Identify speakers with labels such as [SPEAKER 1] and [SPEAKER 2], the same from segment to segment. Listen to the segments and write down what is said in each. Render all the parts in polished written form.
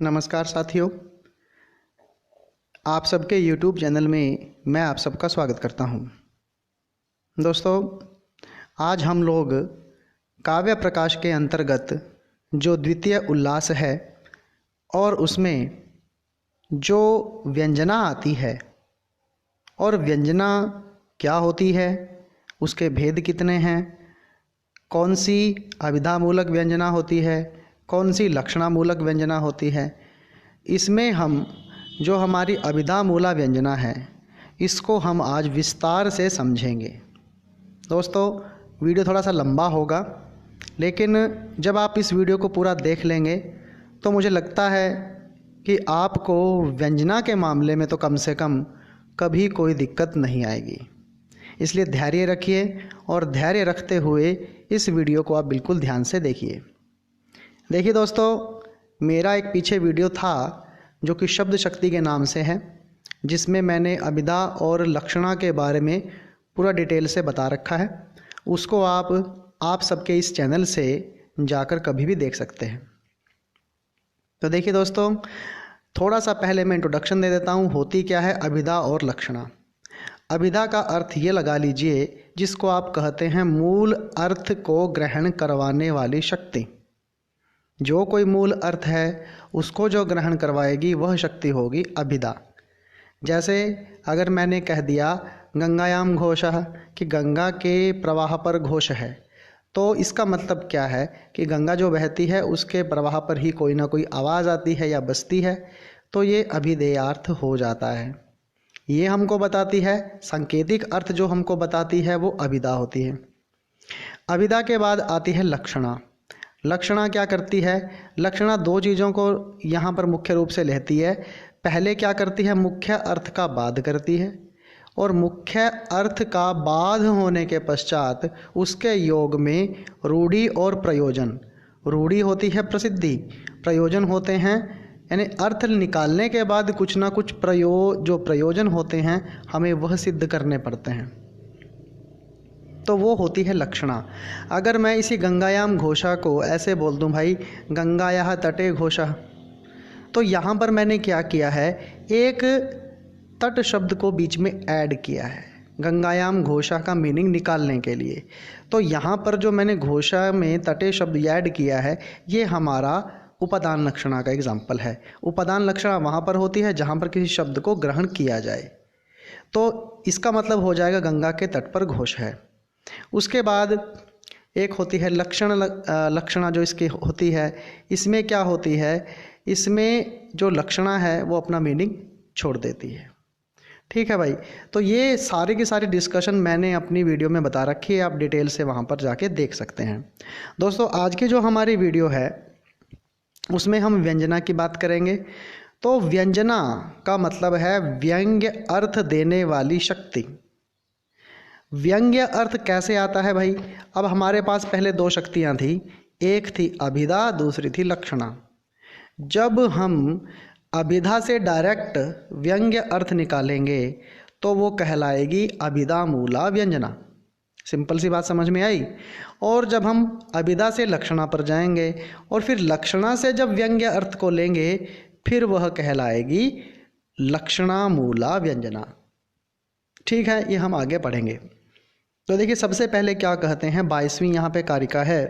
[SPEAKER 1] नमस्कार साथियों, आप सबके YouTube चैनल में मैं आप सबका स्वागत करता हूं। दोस्तों, आज हम लोग काव्य प्रकाश के अंतर्गत जो द्वितीय उल्लास है और उसमें जो व्यंजना आती है और व्यंजना क्या होती है, उसके भेद कितने हैं, कौन सी अभिधामूलक व्यंजना होती है, कौन सी लक्षणामूलक व्यंजना होती है, इसमें हम जो हमारी अभिधामूला व्यंजना है इसको हम आज विस्तार से समझेंगे। दोस्तों, वीडियो थोड़ा सा लंबा होगा, लेकिन जब आप इस वीडियो को पूरा देख लेंगे तो मुझे लगता है कि आपको व्यंजना के मामले में तो कम से कम कभी कोई दिक्कत नहीं आएगी। इसलिए धैर्य रखिए और धैर्य रखते हुए इस वीडियो को आप बिल्कुल ध्यान से देखिए। देखिए दोस्तों, मेरा एक पीछे वीडियो था जो कि शब्द शक्ति के नाम से है, जिसमें मैंने अभिधा और लक्षणा के बारे में पूरा डिटेल से बता रखा है। उसको आप सबके इस चैनल से जाकर कभी भी देख सकते हैं। तो देखिए दोस्तों, थोड़ा सा पहले मैं इंट्रोडक्शन दे देता हूँ, होती क्या है अभिधा और लक्षणा। अभिधा का अर्थ ये लगा लीजिए जिसको आप कहते हैं मूल अर्थ को ग्रहण करवाने वाली शक्ति। जो कोई मूल अर्थ है उसको जो ग्रहण करवाएगी वह शक्ति होगी अभिधा। जैसे अगर मैंने कह दिया गंगायाम घोषः कि गंगा के प्रवाह पर घोष है, तो इसका मतलब क्या है कि गंगा जो बहती है उसके प्रवाह पर ही कोई ना कोई आवाज़ आती है या बसती है, तो ये अभिधेयार्थ हो जाता है। ये हमको बताती है, सांकेतिक अर्थ जो हमको बताती है वो अभिधा होती है। अभिधा के बाद आती है लक्षणा। लक्षणा क्या करती है? लक्षणा दो चीज़ों को यहाँ पर मुख्य रूप से लेती है। पहले क्या करती है? मुख्य अर्थ का बाध करती है, और मुख्य अर्थ का बाध होने के पश्चात उसके योग में रूढ़ि और प्रयोजन। रूढ़ि होती है प्रसिद्धि, प्रयोजन होते हैं यानी अर्थ निकालने के बाद कुछ ना कुछ जो प्रयोजन होते हैं हमें वह सिद्ध करने पड़ते हैं, तो वो होती है लक्षणा। अगर मैं इसी गंगायाम घोषा को ऐसे बोल दूं, भाई गंगायाः तटे घोषः, तो यहाँ पर मैंने क्या किया है, एक तट शब्द को बीच में ऐड किया है गंगायाम घोषा का मीनिंग निकालने के लिए। तो यहाँ पर जो मैंने घोषा में तटे शब्द ऐड किया है, ये हमारा उपादान लक्षणा का एग्जाम्पल है। उपादान लक्षणा वहाँ पर होती है जहाँ पर किसी शब्द को ग्रहण किया जाए, तो इसका मतलब हो जाएगा गंगा के तट पर घोष है। उसके बाद एक होती है लक्षणा जो इसकी होती है। इसमें क्या होती है, इसमें जो लक्षणा है वो अपना मीनिंग छोड़ देती है। ठीक है भाई, तो ये सारी की सारी डिस्कशन मैंने अपनी वीडियो में बता रखी है, आप डिटेल से वहाँ पर जाके देख सकते हैं। दोस्तों, आज की जो हमारी वीडियो है उसमें हम व्यंजना की बात करेंगे। तो व्यंजना का मतलब है व्यंग्य अर्थ देने वाली शक्ति। व्यंग्य अर्थ कैसे आता है भाई? अब हमारे पास पहले दो शक्तियाँ थी, एक थी अभिधा, दूसरी थी लक्षणा। जब हम अभिधा से डायरेक्ट व्यंग्य अर्थ निकालेंगे तो वो कहलाएगी अभिधामूला व्यंजना। सिंपल सी बात समझ में आई। और जब हम अभिधा से लक्षणा पर जाएंगे और फिर लक्षणा से जब व्यंग्य अर्थ को लेंगे फिर वह कहलाएगी लक्षणामूला व्यंजना। ठीक है, ये हम आगे पढ़ेंगे। तो देखिए, सबसे पहले क्या कहते हैं, 22वीं यहाँ पे कारिका है,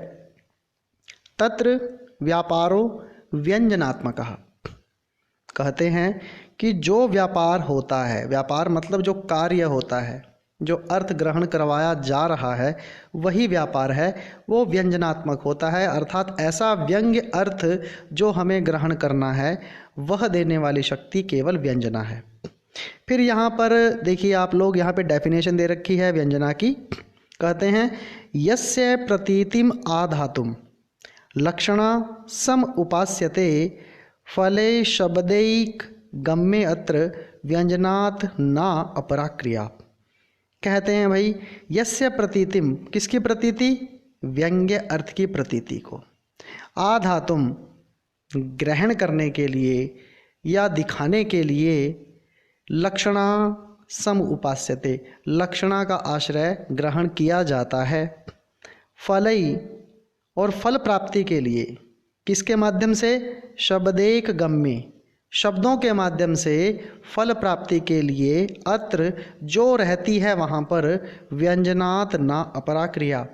[SPEAKER 1] तत्र व्यापारो व्यंजनात्मकः। कहते हैं कि जो व्यापार होता है, व्यापार मतलब जो कार्य होता है, जो अर्थ ग्रहण करवाया जा रहा है वही व्यापार है, वो व्यंजनात्मक होता है। अर्थात ऐसा व्यंग्य अर्थ जो हमें ग्रहण करना है वह देने वाली शक्ति केवल व्यंजना है। फिर यहाँ पर देखिए, आप लोग यहाँ पे डेफिनेशन दे रखी है व्यंजना की। कहते हैं यस्य प्रतीतिम आधातुम लक्षणा सम उपास्यते फले शब्दैक गम्ये अत्र व्यंजनात् ना अपरा क्रिया। कहते हैं भाई, यस्य प्रतीतिम, किसकी प्रतीति? व्यंग्य अर्थ की प्रतीति को। आधातुम, ग्रहण करने के लिए या दिखाने के लिए, लक्षणा सम उपास्यते, लक्षणा का आश्रय ग्रहण किया जाता है। फलई, और फल प्राप्ति के लिए किसके माध्यम से? शब्देक गम्य, शब्दों के माध्यम से फल प्राप्ति के लिए अत्र जो रहती है वहाँ पर व्यंजनात् न अपरा क्रिया,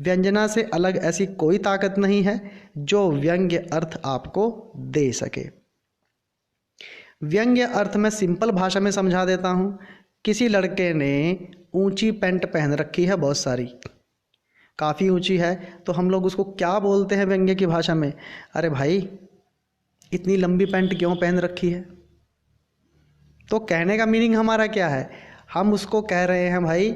[SPEAKER 1] व्यंजना से अलग ऐसी कोई ताकत नहीं है जो व्यंग्य अर्थ आपको दे सके। व्यंग्य अर्थ में सिंपल भाषा में समझा देता हूँ। किसी लड़के ने ऊंची पैंट पहन रखी है, बहुत सारी, काफ़ी ऊंची है, तो हम लोग उसको क्या बोलते हैं व्यंग्य की भाषा में? अरे भाई इतनी लंबी पैंट क्यों पहन रखी है? तो कहने का मीनिंग हमारा क्या है? हम उसको कह रहे हैं भाई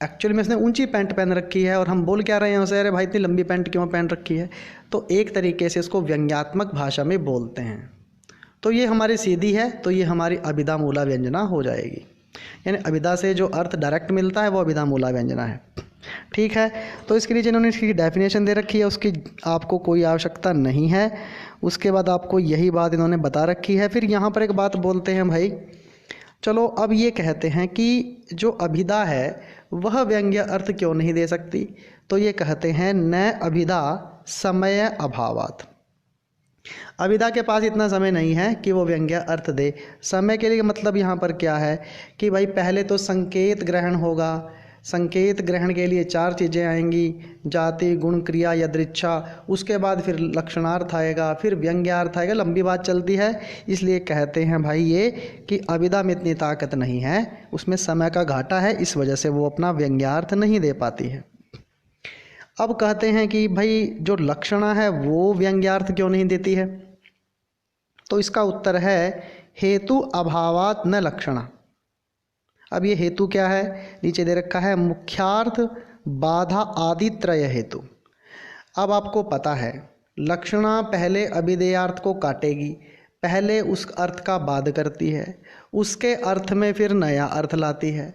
[SPEAKER 1] एक्चुअली में उसने ऊंची पैंट पहन रखी है, और हम बोल क्या रहे हैं उसे? अरे भाई इतनी लंबी पैंट क्यों पहन रखी है? तो एक तरीके से इसको व्यंग्यात्मक भाषा में बोलते हैं। तो ये हमारी सीधी है, तो ये हमारी अभिधा मूला व्यंजना हो जाएगी। यानी अभिधा से जो अर्थ डायरेक्ट मिलता है वो अभिधा मूला व्यंजना है। ठीक है, तो इसके लिए जिन्होंने इसकी डेफिनेशन दे रखी है उसकी आपको कोई आवश्यकता नहीं है। उसके बाद आपको यही बात इन्होंने बता रखी है। फिर यहाँ पर एक बात बोलते हैं भाई, चलो अब ये कहते हैं कि जो अभिधा है वह व्यंग्य अर्थ क्यों नहीं दे सकती? तो ये कहते हैं न अभिधा समय अभावात्, अभिधा के पास इतना समय नहीं है कि वो व्यंग्य अर्थ दे। समय के लिए मतलब यहाँ पर क्या है कि भाई पहले तो संकेत ग्रहण होगा, संकेत ग्रहण के लिए 4 चीज़ें आएंगी, जाति, गुण, क्रिया, यदृच्छा, उसके बाद फिर लक्षणार्थ आएगा, फिर व्यंग्यार्थ आएगा, लंबी बात चलती है। इसलिए कहते हैं भाई ये कि अभिधा में इतनी ताकत नहीं है, उसमें समय का घाटा है, इस वजह से वो अपना व्यंग्यार्थ नहीं दे पाती है। अब कहते हैं कि भाई जो लक्षणा है वो व्यंग्यार्थ क्यों नहीं देती है? तो इसका उत्तर है हेतु अभावात् न लक्षणा। अब ये हेतु क्या है? नीचे दे रखा है मुख्यार्थ बाधा आदि त्रय हेतु। अब आपको पता है लक्षणा पहले अभिधेयार्थ को काटेगी, पहले उस अर्थ का बाध करती है, उसके अर्थ में फिर नया अर्थ लाती है,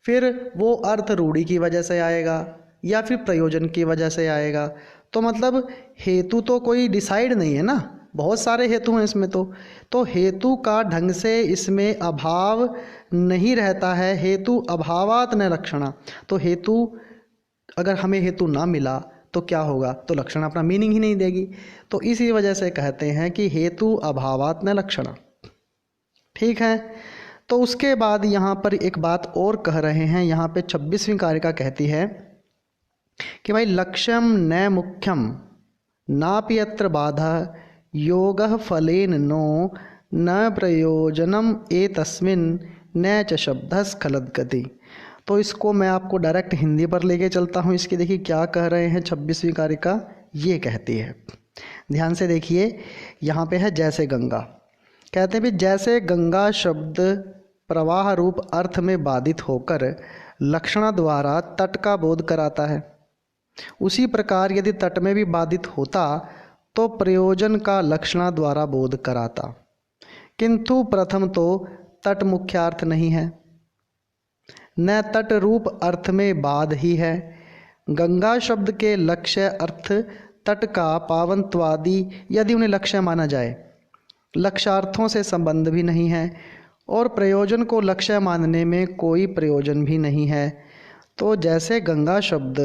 [SPEAKER 1] फिर वो अर्थ रूढ़ी की वजह से आएगा या फिर प्रयोजन की वजह से आएगा। तो मतलब हेतु तो कोई डिसाइड नहीं है ना, बहुत सारे हेतु हैं इसमें। तो हेतु का ढंग से इसमें अभाव नहीं रहता है। हेतु अभावात् न लक्षणा, तो हेतु अगर हमें हेतु ना मिला तो क्या होगा? तो लक्षण अपना मीनिंग ही नहीं देगी। तो इसी वजह से कहते हैं कि हेतु अभावात् न लक्षणा। ठीक है, तो उसके बाद यहाँ पर एक बात और कह रहे हैं, यहाँ पे 26वीं कारिका कहती है कि भाई लक्ष्यम न मुख्यम नापि यत्र बाधा योगः फलेन नो न प्रयोजनम एतस्मिन् न च शब्दः स्खलद गति। तो इसको मैं आपको डायरेक्ट हिंदी पर लेके चलता हूँ। इसकी देखिए क्या कह रहे हैं 26वीं कारिका, ये कहती है, ध्यान से देखिए। यहाँ पे है जैसे गंगा, कहते हैं भी जैसे गंगा शब्द प्रवाह रूप अर्थ में बाधित होकर लक्षणा द्वारा तट का बोध कराता है, उसी प्रकार यदि तट में भी बाधित होता तो प्रयोजन का लक्षणा द्वारा बोध कराता। किंतु प्रथम तो तट मुख्यार्थ नहीं है, न तट रूप अर्थ में बाध ही है। गंगा शब्द के लक्ष्य अर्थ तट का पावनत्वादि यदि उन्हें लक्ष्य माना जाए, लक्ष्यार्थों से संबंध भी नहीं है और प्रयोजन को लक्ष्य मानने में कोई प्रयोजन भी नहीं है। तो जैसे गंगा शब्द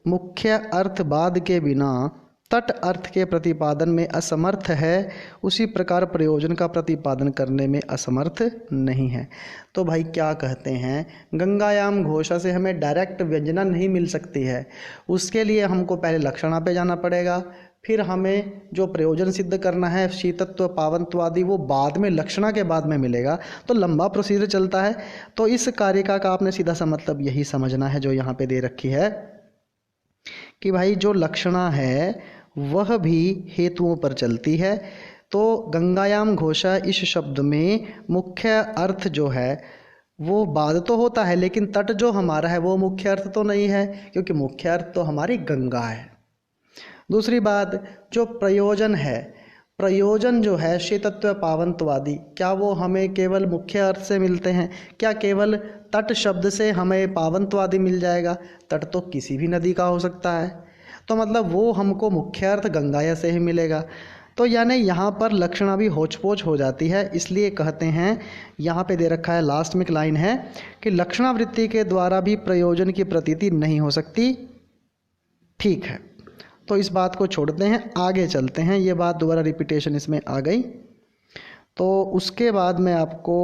[SPEAKER 1] मुख्य अर्थ बाध के बिना तट अर्थ के प्रतिपादन में असमर्थ है, उसी प्रकार प्रयोजन का प्रतिपादन करने में असमर्थ नहीं है। तो भाई क्या कहते हैं, गंगायाम घोषा से हमें डायरेक्ट व्यंजना नहीं मिल सकती है, उसके लिए हमको पहले लक्षणा पे जाना पड़ेगा, फिर हमें जो प्रयोजन सिद्ध करना है शीतत्व पावनत्व आदि वो बाद में लक्षणा के बाद में मिलेगा। तो लंबा प्रोसीजर चलता है। तो इस कारिका का आपने सीधा सा मतलब यही समझना है जो यहाँ पे दे रखी है कि भाई जो लक्षणा है वह भी हेतुओं पर चलती है। तो गंगायाम घोषा इस शब्द में मुख्य अर्थ जो है वो बाध तो होता है, लेकिन तट जो हमारा है वो मुख्य अर्थ तो नहीं है, क्योंकि मुख्य अर्थ तो हमारी गंगा है। दूसरी बात जो प्रयोजन है, प्रयोजन जो है शीतत्व पावनत्वादि, क्या वो हमें केवल मुख्य अर्थ से मिलते हैं? क्या केवल तट शब्द से हमें पावनत्वादि मिल जाएगा? तट तो किसी भी नदी का हो सकता है, तो मतलब वो हमको मुख्य अर्थ गंगाया से ही मिलेगा। तो यानी यहाँ पर लक्षणा भी होच पोच हो जाती है। इसलिए कहते हैं, यहाँ पे दे रखा है लास्ट में एक लाइन है कि लक्षणावृत्ति के द्वारा भी प्रयोजन की प्रतीति नहीं हो सकती। ठीक है, तो इस बात को छोड़ते हैं, आगे चलते हैं। ये बात दोबारा रिपीटेशन इसमें आ गई। तो उसके बाद में आपको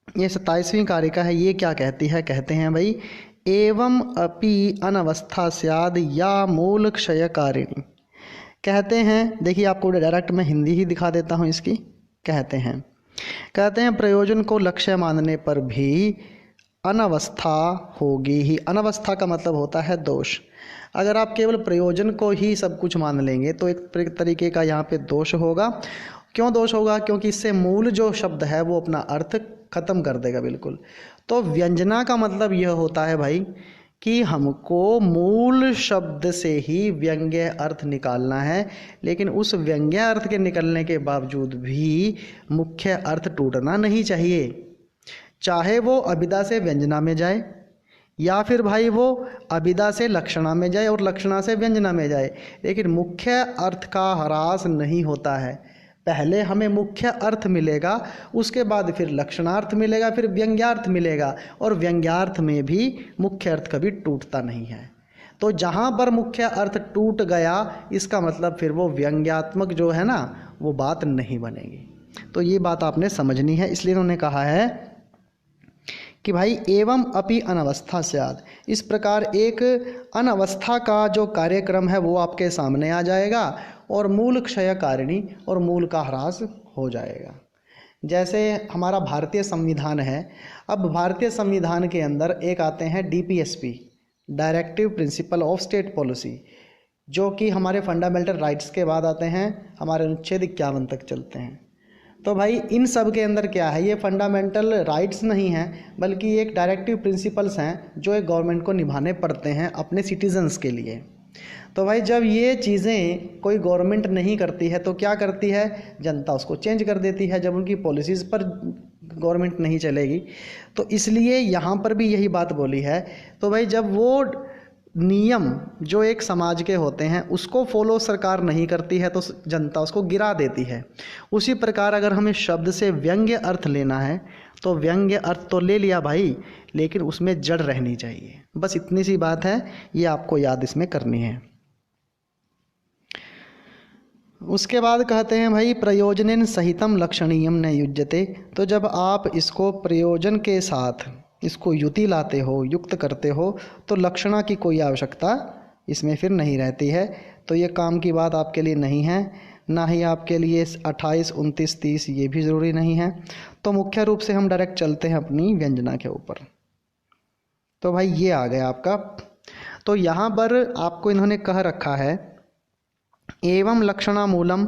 [SPEAKER 1] ये 27वीं कारिका है, ये क्या कहती है? कहते हैं भाई, एवं अपि अनवस्था स्याद या मूल क्षयकारिणी। कहते हैं, देखिए आपको डायरेक्ट मैं हिंदी ही दिखा देता हूँ इसकी। कहते हैं प्रयोजन को लक्ष्य मानने पर भी अनवस्था होगी ही। अनवस्था का मतलब होता है दोष। अगर आप केवल प्रयोजन को ही सब कुछ मान लेंगे तो एक तरीके का यहाँ पे दोष होगा। क्यों दोष होगा? क्योंकि इससे मूल जो शब्द है वो अपना अर्थ खत्म कर देगा बिल्कुल। तो व्यंजना का मतलब यह होता है भाई कि हमको मूल शब्द से ही व्यंग्य अर्थ निकालना है, लेकिन उस व्यंग्य अर्थ के निकलने के बावजूद भी मुख्य अर्थ टूटना नहीं चाहिए। चाहे वो अभिधा से व्यंजना में जाए या फिर भाई वो अभिधा से लक्षणा में जाए और लक्षणा से व्यंजना में जाए, लेकिन मुख्य अर्थ का ह्रास नहीं होता है। पहले हमें मुख्य अर्थ मिलेगा, उसके बाद फिर लक्षणार्थ मिलेगा, फिर व्यंग्यार्थ मिलेगा, और व्यंग्यार्थ में भी मुख्य अर्थ कभी टूटता नहीं है। तो जहाँ पर मुख्य अर्थ टूट गया, इसका मतलब फिर वो व्यंग्यात्मक जो है ना, वो बात नहीं बनेगी। तो ये बात आपने समझनी है। इसलिए उन्होंने कहा है कि भाई एवं अपि अनवस्था स्याद। इस प्रकार एक अनवस्था का जो कार्यक्रम है वो आपके सामने आ जाएगा और मूल क्षयकारिणी और मूल का ह्रास हो जाएगा। जैसे हमारा भारतीय संविधान है, अब भारतीय संविधान के अंदर एक आते हैं DPSP, directive principle of state policy, जो कि हमारे फंडामेंटल राइट्स के बाद आते हैं, हमारे अनुच्छेद 51 तक चलते हैं। तो भाई इन सब के अंदर क्या है, ये फंडामेंटल राइट्स नहीं हैं, बल्कि एक डायरेक्टिव प्रिंसिपल्स हैं जो एक गवर्नमेंट को निभाने पड़ते हैं अपने सिटीजन्स के लिए। तो भाई जब ये चीज़ें कोई गवर्नमेंट नहीं करती है तो क्या करती है, जनता उसको चेंज कर देती है जब उनकी पॉलिसीज़ पर गवर्नमेंट नहीं चलेगी। तो इसलिए यहाँ पर भी यही बात बोली है। तो भाई जब वो नियम जो एक समाज के होते हैं उसको फॉलो सरकार नहीं करती है तो जनता उसको गिरा देती है। उसी प्रकार अगर हमें शब्द से व्यंग्य अर्थ लेना है तो व्यंग्य अर्थ तो ले लिया भाई, लेकिन उसमें जड़ रहनी चाहिए। बस इतनी सी बात है, ये आपको याद इसमें करनी है। उसके बाद कहते हैं भाई प्रयोजनेन सहितम लक्षणीयम न युज्यते। तो जब आप इसको प्रयोजन के साथ इसको युति लाते हो, युक्त करते हो, तो लक्षणा की कोई आवश्यकता इसमें फिर नहीं रहती है। तो ये काम की बात आपके लिए नहीं है, ना ही आपके लिए 28, 29, 30 ये भी ज़रूरी नहीं है। तो मुख्य रूप से हम डायरेक्ट चलते हैं अपनी व्यंजना के ऊपर। तो भाई ये आ गया आपका। तो यहाँ पर आपको इन्होंने कह रखा है एवं लक्षणा मूलम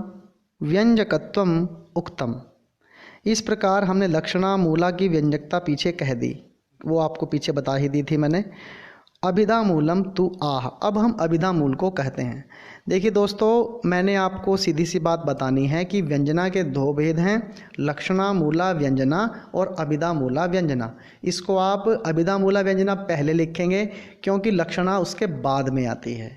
[SPEAKER 1] व्यंजकत्वम उक्तम। इस प्रकार हमने लक्षणा मूला की व्यंजकता पीछे कह दी, वो आपको पीछे बता ही दी थी मैंने। अभिधा मूलम तु आह, अब हम अभिधा मूल को कहते हैं। देखिए दोस्तों, मैंने आपको सीधी सी बात बतानी है कि व्यंजना के दो भेद हैं, लक्षणा मूला व्यंजना और अभिधा मूला व्यंजना। इसको आप अभिधा मूला व्यंजना पहले लिखेंगे क्योंकि लक्षणा उसके बाद में आती है।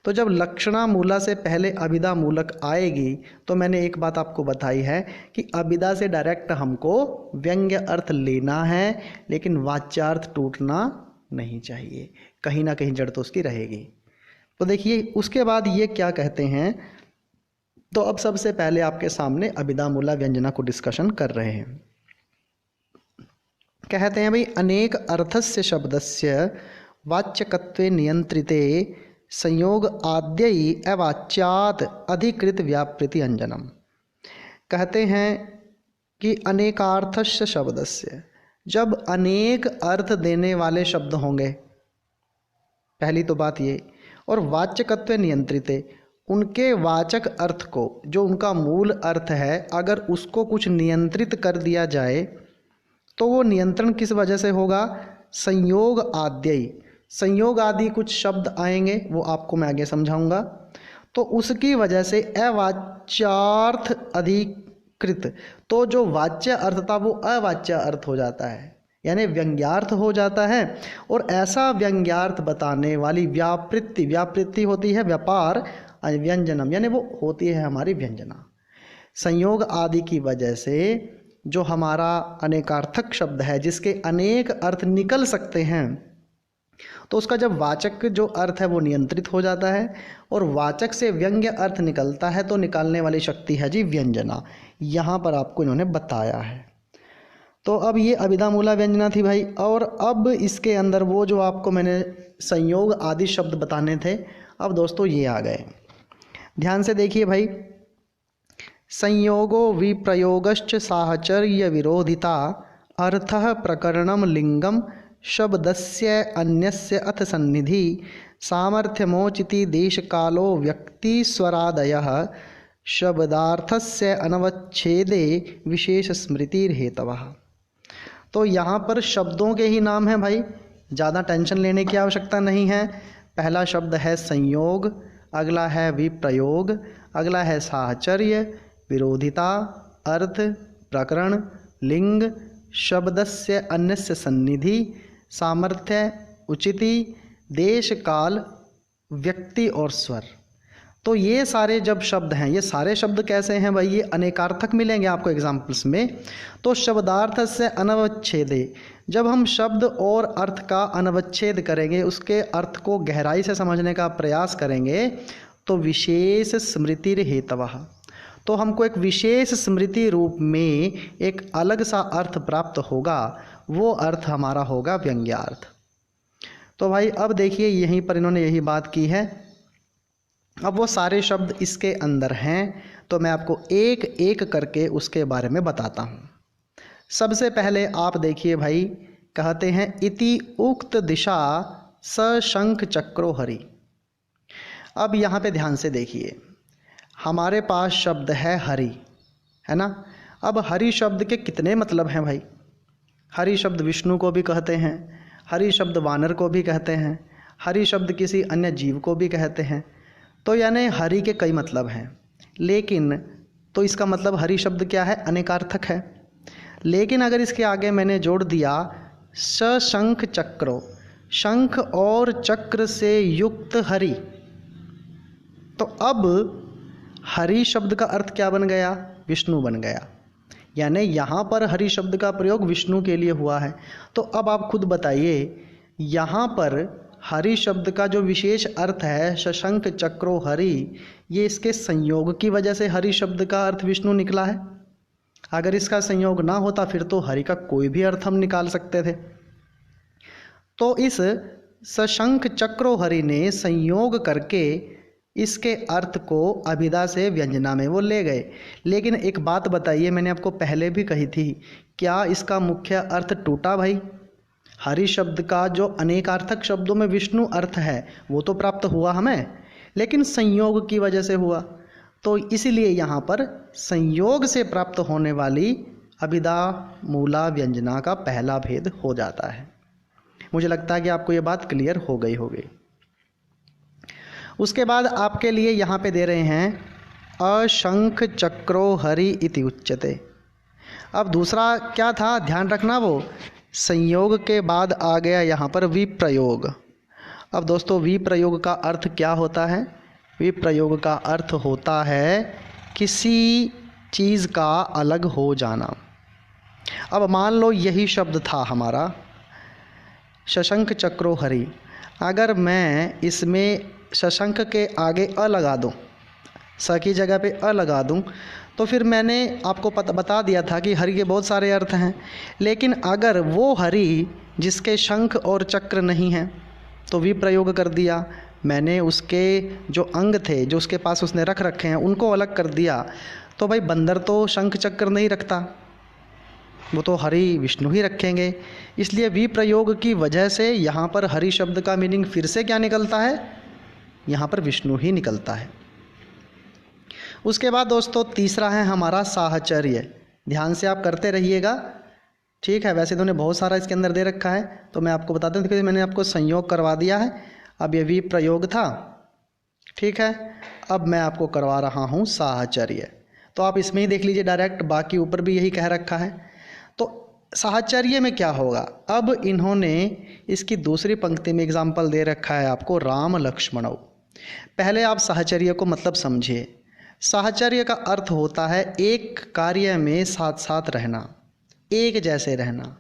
[SPEAKER 1] तो जब लक्षणा मूला से पहले अभिधा मूलक आएगी तो मैंने एक बात आपको बताई है कि अभिधा से डायरेक्ट हमको व्यंग्य अर्थ लेना है, लेकिन वाच्यार्थ टूटना नहीं चाहिए, कहीं ना कहीं जड़ तो उसकी रहेगी। तो देखिए उसके बाद ये क्या कहते हैं। तो अब सबसे पहले आपके सामने अभिधा मूला व्यंजना को डिस्कशन कर रहे हैं। कहते हैं भाई अनेक अर्थस्य शब्दस्य वाच्यकत्वे नियंत्रिते संयोग आद्यई अवाच्यात अधिकृत व्यापृति अंजनम। कहते हैं कि अनेकार्थस्य शब्दस्य, जब अनेक अर्थ देने वाले शब्द होंगे, पहली तो बात ये, और वाच्यकत्व नियंत्रित, उनके वाचक अर्थ को, जो उनका मूल अर्थ है, अगर उसको कुछ नियंत्रित कर दिया जाए तो वो नियंत्रण किस वजह से होगा, संयोग आद्यई, संयोग आदि कुछ शब्द आएंगे, वो आपको मैं आगे समझाऊंगा। तो उसकी वजह से अवाच्यार्थ अधिकृत, तो जो वाच्य अर्थ था वो अवाच्य अर्थ हो जाता है, यानी व्यंग्यार्थ हो जाता है। और ऐसा व्यंग्यार्थ बताने वाली व्यापृत्ति, व्यापृत्ति होती है व्यापार, व्यंजनम यानी वो होती है हमारी व्यंजना। संयोग आदि की वजह से जो हमारा अनेकार्थक शब्द है, जिसके अनेक अर्थ निकल सकते हैं, तो उसका जब वाचक जो अर्थ है वो नियंत्रित हो जाता है और वाचक से व्यंग्य अर्थ निकलता है तो निकालने वाली शक्ति है जी व्यंजना। यहाँ पर आपको इन्होंने बताया है। तो अब ये अभिधा मूला व्यंजना थी भाई। और अब इसके अंदर वो जो आपको मैंने संयोग आदि शब्द बताने थे, अब दोस्तों ये आ गए। ध्यान से देखिए भाई। संयोगो विप्रयोगश्च साहचर्य विरोधिता अर्थः प्रकरणम लिंगम शब्दस्य अन्यस्य अथ सन्निधि सामर्थ्यमोचिति देश कालो व्यक्ति स्वरादयः शब्दार्थस्य अनवच्छेदे विशेष स्मृतिर्हेतवः। तो यहाँ पर शब्दों के ही नाम हैं भाई, ज़्यादा टेंशन लेने की आवश्यकता नहीं है। पहला शब्द है संयोग, अगला है विप्रयोग, अगला है साहचर्य, विरोधिता, अर्थ, प्रकरण, लिंग, शब्दस्य अन्यस्य सन्निधि, सामर्थ्य, उचिति, देश काल, व्यक्ति और स्वर। तो ये सारे जब शब्द हैं, ये सारे शब्द कैसे हैं भाई? ये अनेकार्थक मिलेंगे आपको एग्जाम्पल्स में। तो शब्दार्थ से अनवच्छेदे, जब हम शब्द और अर्थ का अनवच्छेद करेंगे, उसके अर्थ को गहराई से समझने का प्रयास करेंगे, तो विशेष स्मृति हेतवः, तो हमको एक विशेष स्मृति रूप में एक अलग सा अर्थ प्राप्त होगा। वो अर्थ हमारा होगा व्यंग्यार्थ। तो भाई अब देखिए यहीं पर इन्होंने यही बात की है। अब वो सारे शब्द इसके अंदर हैं, तो मैं आपको एक एक करके उसके बारे में बताता हूँ। सबसे पहले आप देखिए भाई, कहते हैं इति उक्त दिशा स शंख चक्रो हरि। अब यहाँ पे ध्यान से देखिए, हमारे पास शब्द है हरि, है ना। अब हरि शब्द के कितने मतलब हैं भाई? हरि शब्द विष्णु को भी कहते हैं, हरि शब्द वानर को भी कहते हैं, हरि शब्द किसी अन्य जीव को भी कहते हैं। तो यानी हरि के कई मतलब हैं। लेकिन तो इसका मतलब हरि शब्द क्या है? अनेकार्थक है। लेकिन अगर इसके आगे मैंने जोड़ दिया स शंख चक्रो, शंख और चक्र से युक्त हरि, तो अब हरि शब्द का अर्थ क्या बन गया? विष्णु बन गया। यानी यहाँ पर हरि शब्द का प्रयोग विष्णु के लिए हुआ है। तो अब आप खुद बताइए, यहाँ पर हरि शब्द का जो विशेष अर्थ है शशंख चक्रो हरि, ये इसके संयोग की वजह से हरि शब्द का अर्थ विष्णु निकला है। अगर इसका संयोग ना होता फिर तो हरि का कोई भी अर्थ हम निकाल सकते थे। तो इस सशंख चक्रो हरि ने संयोग करके इसके अर्थ को अभिधा से व्यंजना में वो ले गए। लेकिन एक बात बताइए, मैंने आपको पहले भी कही थी, क्या इसका मुख्य अर्थ टूटा भाई? हरि शब्द का जो अनेकार्थक शब्दों में विष्णु अर्थ है वो तो प्राप्त हुआ हमें, लेकिन संयोग की वजह से हुआ। तो इसीलिए यहाँ पर संयोग से प्राप्त होने वाली अभिधा मूला व्यंजना का पहला भेद हो जाता है। मुझे लगता है कि आपको ये बात क्लियर हो गई होगी। उसके बाद आपके लिए यहाँ पे दे रहे हैं अशंख चक्रो हरि इति उच्यते। अब दूसरा क्या था, ध्यान रखना, वो संयोग के बाद आ गया यहाँ पर विप्रयोग। अब दोस्तों विप्रयोग का अर्थ क्या होता है? विप्रयोग का अर्थ होता है किसी चीज़ का अलग हो जाना। अब मान लो यही शब्द था हमारा शशंख चक्रो हरि, अगर मैं इसमें शशंख के आगे अ लगा दूं, स की जगह पे अ लगा दूं, तो फिर मैंने आपको बता दिया था कि हरि के बहुत सारे अर्थ हैं। लेकिन अगर वो हरि जिसके शंख और चक्र नहीं हैं तो विप्रयोग कर दिया मैंने, उसके जो अंग थे जो उसके पास उसने रख रखे हैं उनको अलग कर दिया, तो भाई बंदर तो शंख चक्र नहीं रखता, वो तो हरि विष्णु ही रखेंगे। इसलिए विप्रयोग की वजह से यहाँ पर हरि शब्द का मीनिंग फिर से क्या निकलता है? यहाँ पर विष्णु ही निकलता है। उसके बाद दोस्तों तीसरा है हमारा साहचर्य। ध्यान से आप करते रहिएगा, ठीक है। वैसे तो उन्होंने बहुत सारा इसके अंदर दे रखा है, तो मैं आपको बता दूं कि मैंने आपको संयोग करवा दिया है। अब ये विप्रयोग था, ठीक है। अब मैं आपको करवा रहा हूँ साहचर्य, तो आप इसमें ही देख लीजिए डायरेक्ट, बाकी ऊपर भी यही कह रखा है। तो साहचर्य में क्या होगा? अब इन्होंने इसकी दूसरी पंक्ति में एग्जाम्पल दे रखा है आपको राम लक्ष्मणौ। पहले आप साहचर्य को मतलब समझिए। साहचर्य का अर्थ होता है एक कार्य में साथ साथ रहना, एक जैसे रहना।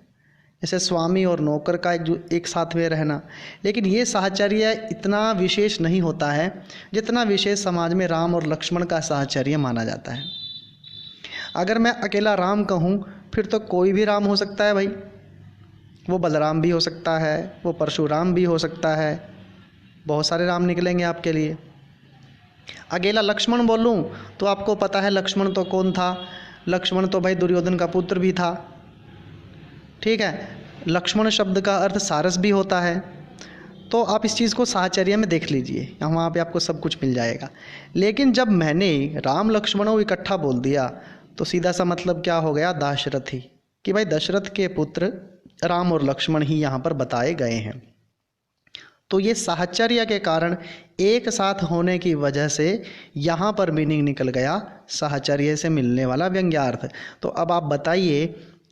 [SPEAKER 1] जैसे स्वामी और नौकर का एक साथ में रहना। लेकिन ये साहचर्य इतना विशेष नहीं होता है जितना विशेष समाज में राम और लक्ष्मण का साहचर्य माना जाता है। अगर मैं अकेला राम कहूँ फिर तो कोई भी राम हो सकता है भाई, वो बलराम भी हो सकता है, वो परशुराम भी हो सकता है, बहुत सारे राम निकलेंगे आपके लिए। अकेला लक्ष्मण बोलूँ तो आपको पता है लक्ष्मण तो कौन था, लक्ष्मण तो भाई दुर्योधन का पुत्र भी था। ठीक है, लक्ष्मण शब्द का अर्थ सारस भी होता है। तो आप इस चीज़ को साहचर्य में देख लीजिए, वहाँ पे आपको सब कुछ मिल जाएगा। लेकिन जब मैंने राम लक्ष्मणों इकट्ठा बोल दिया तो सीधा सा मतलब क्या हो गया, दाशरथी, कि भाई दशरथ के पुत्र राम और लक्ष्मण ही यहाँ पर बताए गए हैं। तो ये साहचर्य के कारण एक साथ होने की वजह से यहाँ पर मीनिंग निकल गया साहचर्य से मिलने वाला व्यंग्यार्थ। तो अब आप बताइए,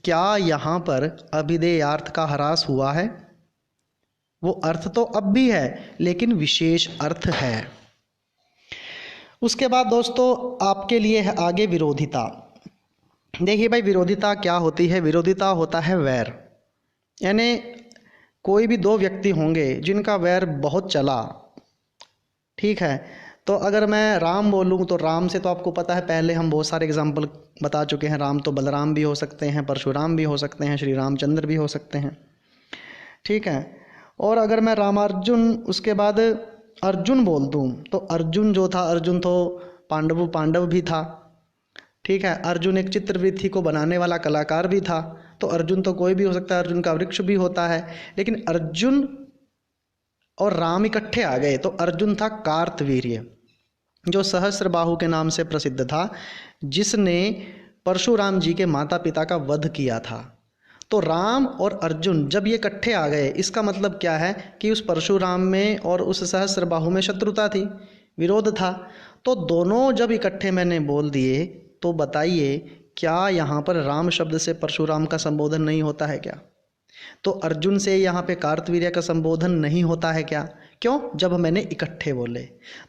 [SPEAKER 1] क्या यहाँ पर अभिधेयार्थ का ह्रास हुआ है? वो अर्थ तो अब भी है लेकिन विशेष अर्थ है। उसके बाद दोस्तों आपके लिए है आगे विरोधिता। देखिए भाई, विरोधिता क्या होती है? विरोधिता होता है वैर, यानी कोई भी दो व्यक्ति होंगे जिनका वैर बहुत चला। ठीक है, तो अगर मैं राम बोलूँ तो राम से तो आपको पता है, पहले हम बहुत सारे एग्जाम्पल बता चुके हैं। राम तो बलराम भी हो सकते हैं, परशुराम भी हो सकते हैं, श्री रामचंद्र भी हो सकते हैं। ठीक है, और अगर मैं रामार्जुन उसके बाद अर्जुन बोल दूँ तो अर्जुन जो था, अर्जुन तो पांडव भी था। ठीक है, अर्जुन एक चित्रवृत्ति को बनाने वाला कलाकार भी था। तो अर्जुन तो कोई भी हो सकता है, अर्जुन का वृक्ष भी होता है। लेकिन अर्जुन और राम इकट्ठे आ गए तो अर्जुन था कार्तवीर्य, जो सहस्त्रबाहु के नाम से प्रसिद्ध था, जिसने परशुराम जी के माता पिता का वध किया था। तो राम और अर्जुन जब ये इकट्ठे आ गए, इसका मतलब क्या है कि उस परशुराम में और उस सहस्त्रबाहु में शत्रुता थी, विरोध था। तो दोनों जब इकट्ठे मैंने बोल दिए तो बताइए, क्या यहाँ पर राम शब्द से परशुराम का संबोधन नहीं होता है क्या? तो अर्जुन से यहाँ पे कार्तवीर्य का संबोधन नहीं होता है क्या? क्यों? जब मैंने इकट्ठे बोले।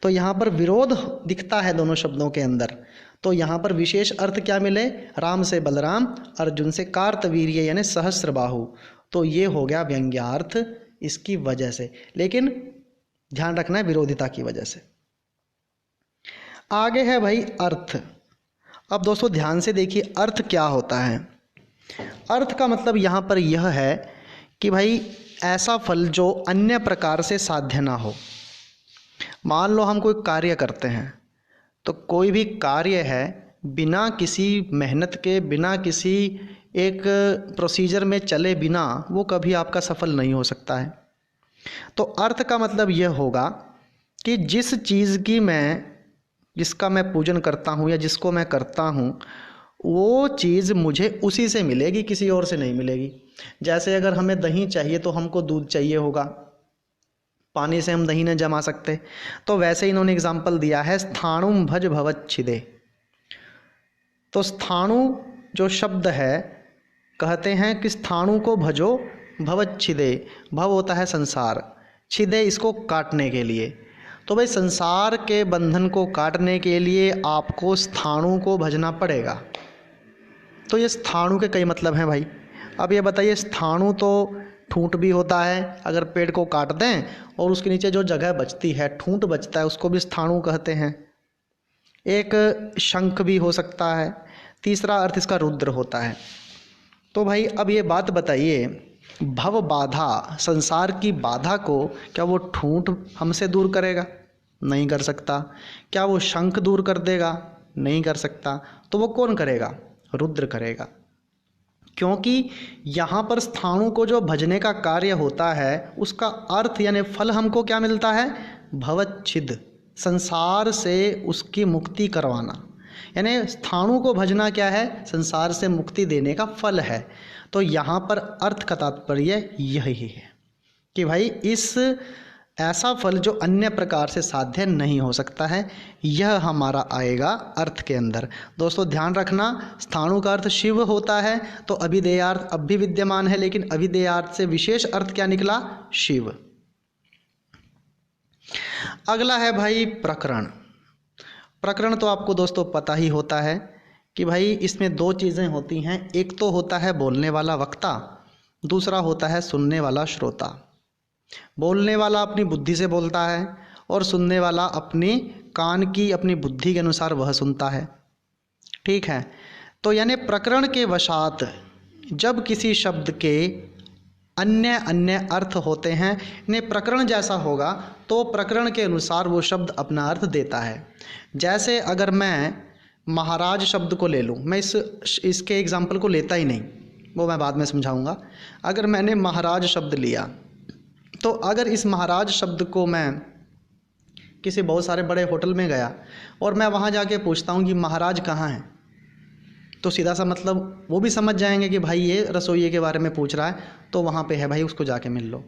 [SPEAKER 1] तो यहाँ पर विरोध दिखता है दोनों शब्दों के अंदर। तो यहाँ पर विशेष अर्थ क्या मिले? राम से बलराम, अर्जुन से कार्तवीर्य यानी सहस्त्रबाहु। तो ये हो गया व्यंग्यार्थ इसकी वजह से, लेकिन ध्यान रखना है विरोधिता की वजह से। आगे है भाई अर्थ। अब दोस्तों ध्यान से देखिए, अर्थ क्या होता है? अर्थ का मतलब यहाँ पर यह है कि भाई ऐसा फल जो अन्य प्रकार से साध्य ना हो। मान लो हम कोई कार्य करते हैं, तो कोई भी कार्य है बिना किसी मेहनत के, बिना किसी एक प्रोसीजर में चले बिना, वो कभी आपका सफल नहीं हो सकता है। तो अर्थ का मतलब यह होगा कि जिस चीज़ की जिसका मैं पूजन करता हूँ या जिसको मैं करता हूँ, वो चीज़ मुझे उसी से मिलेगी, किसी और से नहीं मिलेगी। जैसे अगर हमें दही चाहिए तो हमको दूध चाहिए होगा, पानी से हम दही नहीं जमा सकते। तो वैसे इन्होंने एग्जाम्पल दिया है स्थाणुम भज भवच्छिदे। तो स्थाणु जो शब्द है, कहते हैं कि स्थाणु को भजो भवच्छिदे। भव होता है संसार, छिदे इसको काटने के लिए। तो भाई संसार के बंधन को काटने के लिए आपको स्थाणु को भजना पड़ेगा। तो ये स्थाणु के कई मतलब हैं भाई। अब ये बताइए, स्थाणु तो ठूंठ भी होता है, अगर पेड़ को काट दें और उसके नीचे जो जगह बचती है, ठूंठ बचता है, उसको भी स्थाणु कहते हैं। एक शंख भी हो सकता है। तीसरा अर्थ इसका रुद्र होता है। तो भाई अब ये बात बताइए, भव बाधा, संसार की बाधा को क्या वो ठूंठ हमसे दूर करेगा? नहीं कर सकता। क्या वो शंख दूर कर देगा? नहीं कर सकता। तो वो कौन करेगा? रुद्र करेगा। क्योंकि यहाँ पर स्थाणु को जो भजने का कार्य होता है, उसका अर्थ यानी फल हमको क्या मिलता है? भवच्छिद, संसार से उसकी मुक्ति करवाना। यानी स्थाणु को भजना क्या है? संसार से मुक्ति देने का फल है। तो यहाँ पर अर्थ का तात्पर्य यही है कि भाई इस ऐसा फल जो अन्य प्रकार से साध्य नहीं हो सकता है, यह हमारा आएगा अर्थ के अंदर। दोस्तों ध्यान रखना, स्थाणु का अर्थ शिव होता है, तो अभिधेयार्थ अब भी विद्यमान है, लेकिन अभिधेयार्थ से विशेष अर्थ क्या निकला? शिव। अगला है भाई प्रकरण। प्रकरण तो आपको दोस्तों पता ही होता है कि भाई इसमें दो चीज़ें होती हैं। एक तो होता है बोलने वाला वक्ता, दूसरा होता है सुनने वाला श्रोता। बोलने वाला अपनी बुद्धि से बोलता है और सुनने वाला अपनी कान की अपनी बुद्धि के अनुसार वह सुनता है। ठीक है, तो यानी प्रकरण के वशात जब किसी शब्द के अन्य अन्य अर्थ होते हैं, इन्हें प्रकरण जैसा होगा तो प्रकरण के अनुसार वो शब्द अपना अर्थ देता है। जैसे अगर मैं महाराज शब्द को ले लूँ, मैं इसके एग्जाम्पल को लेता ही नहीं, वो मैं बाद में समझाऊंगा। अगर मैंने महाराज शब्द लिया तो अगर इस महाराज शब्द को मैं किसी बहुत सारे बड़े होटल में गया और मैं वहाँ जाके पूछता हूँ कि महाराज कहाँ हैं, तो सीधा सा मतलब वो भी समझ जाएंगे कि भाई ये रसोइये के बारे में पूछ रहा है, तो वहाँ पे है भाई, उसको जाके मिल लो।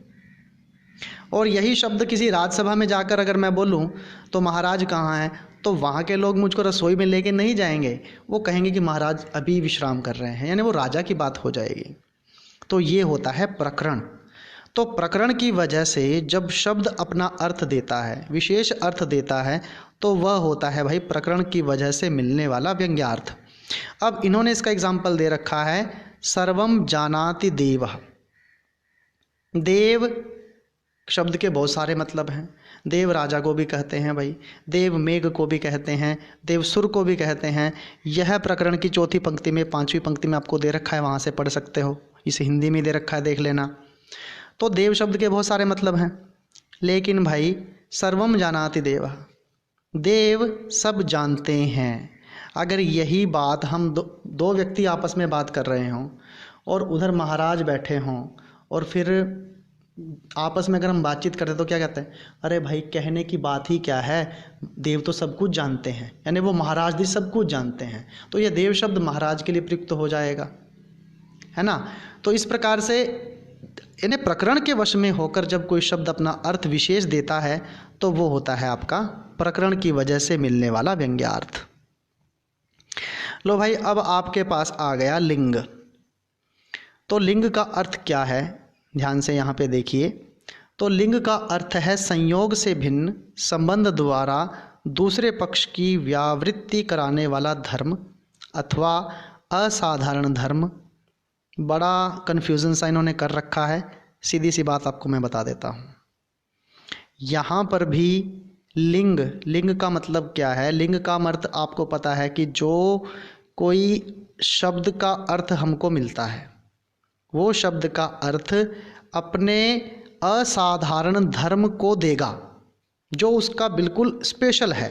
[SPEAKER 1] और यही शब्द किसी राज्यसभा में जाकर अगर मैं बोलूँ तो महाराज कहाँ हैं, तो वहाँ के लोग मुझको रसोई में लेके नहीं जाएंगे, वो कहेंगे कि महाराज अभी विश्राम कर रहे हैं, यानी वो राजा की बात हो जाएगी। तो ये होता है प्रकरण। तो प्रकरण की वजह से जब शब्द अपना अर्थ देता है, विशेष अर्थ देता है, तो वह होता है भाई प्रकरण की वजह से मिलने वाला व्यंग्यार्थ। अब इन्होंने इसका एग्जाम्पल दे रखा है, सर्वम जानाति देवः। देव शब्द के बहुत सारे मतलब हैं। देव राजा को भी कहते हैं भाई, देव मेघ को भी कहते हैं, देव सुर को भी कहते हैं। यह प्रकरण की चौथी पंक्ति में, पांचवी पंक्ति में आपको दे रखा है, वहाँ से पढ़ सकते हो। इसे हिंदी में दे रखा है, देख लेना। तो देव शब्द के बहुत सारे मतलब हैं, लेकिन भाई सर्वम जानाति देवः, देव सब जानते हैं। अगर यही बात हम दो व्यक्ति आपस में बात कर रहे हों और उधर महाराज बैठे हों और फिर आपस में अगर हम बातचीत करते तो क्या कहते हैं, अरे भाई कहने की बात ही क्या है, देव तो सब कुछ जानते हैं, यानी वो महाराज भी सब कुछ जानते हैं। तो ये देव शब्द महाराज के लिए प्रयुक्त हो जाएगा, है ना। तो इस प्रकार से यानी प्रकरण के वश में होकर जब कोई शब्द अपना अर्थ विशेष देता है तो वो होता है आपका प्रकरण की वजह से मिलने वाला व्यंग्यार्थ। लो भाई, अब आपके पास आ गया लिंग। तो लिंग का अर्थ क्या है, ध्यान से यहाँ पे देखिए। तो लिंग का अर्थ है संयोग से भिन्न संबंध द्वारा दूसरे पक्ष की व्यावृत्ति कराने वाला धर्म अथवा असाधारण धर्म। बड़ा कन्फ्यूजन सा इन्होंने कर रखा है, सीधी सी बात आपको मैं बता देता हूँ। यहाँ पर भी लिंग, लिंग का मतलब क्या है, लिंग का अर्थ आपको पता है कि जो कोई शब्द का अर्थ हमको मिलता है, वो शब्द का अर्थ अपने असाधारण धर्म को देगा, जो उसका बिल्कुल स्पेशल है।